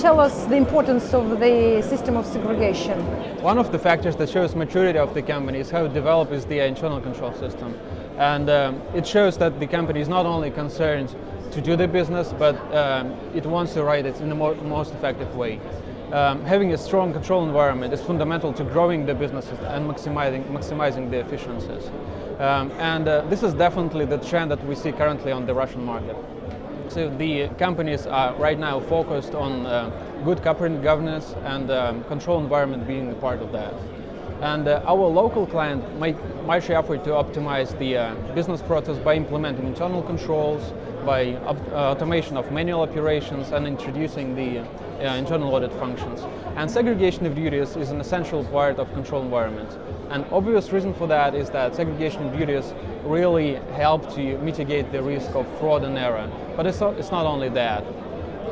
tell us the importance of the system of segregation? One of the factors that shows maturity of the company is how developed is the internal control system. And it shows that the company is not only concerned to do the business, but it wants to run it in the most effective way. Having a strong control environment is fundamental to growing the businesses and maximizing the efficiencies. This is definitely the trend that we see currently on the Russian market. So the companies are right now focused on good corporate governance and control environment being a part of that. And our local client might effort to optimize the business process by implementing internal controls, by automation of manual operations, and introducing the internal audit functions. And segregation of duties is an essential part of control environment. An obvious reason for that is that segregation of duties really help to mitigate the risk of fraud and error. But it's not only that.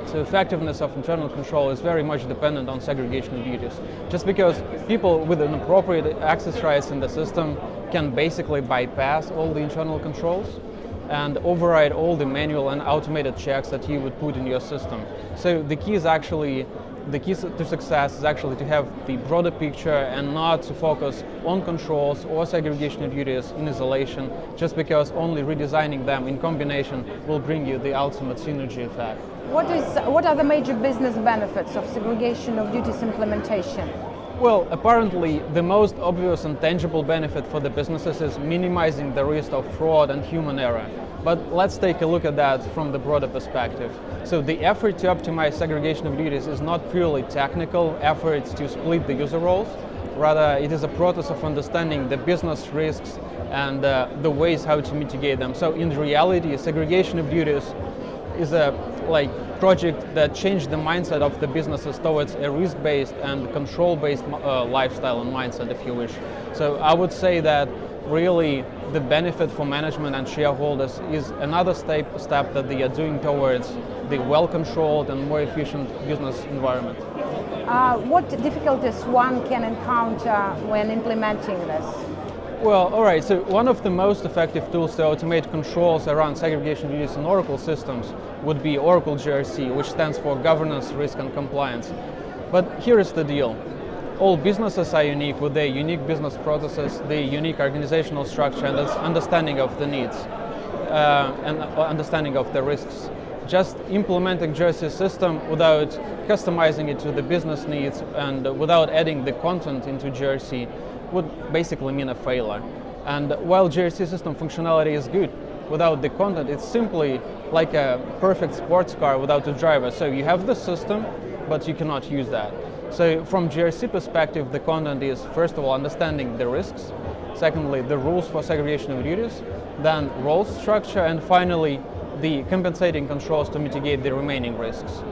So effectiveness of internal control is very much dependent on segregation of duties. Just because people with an appropriate access rights in the system can basically bypass all the internal controls and override all the manual and automated checks that you would put in your system. So the key to success is actually to have the broader picture and not to focus on controls or segregation of duties in isolation, just because only redesigning them in combination will bring you the ultimate synergy effect. What are the major business benefits of segregation of duties implementation? Well, apparently the most obvious and tangible benefit for the businesses is minimizing the risk of fraud and human error. But let's take a look at that from the broader perspective. So the effort to optimize segregation of duties is not purely technical efforts to split the user roles. Rather, it is a process of understanding the business risks and the ways how to mitigate them. So in reality, segregation of duties is a project that changed the mindset of the businesses towards a risk-based and control-based lifestyle and mindset, if you wish. So I would say that really the benefit for management and shareholders is another step that they are doing towards the well-controlled and more efficient business environment. What difficulties one can encounter when implementing this? Well, all right, so one of the most effective tools to automate controls around segregation duties in Oracle systems would be Oracle GRC, which stands for Governance, Risk and Compliance. But here is the deal. All businesses are unique with their unique business processes, their unique organizational structure, and understanding of the needs and understanding of the risks. Just implementing GRC system without customizing it to the business needs and without adding the content into GRC would basically mean a failure. And while GRC system functionality is good, without the content, it's simply like a perfect sports car without a driver. So you have the system, but you cannot use that. So from GRC perspective, the content is, first of all, understanding the risks, secondly, the rules for segregation of duties, then role structure, and finally, the compensating controls to mitigate the remaining risks.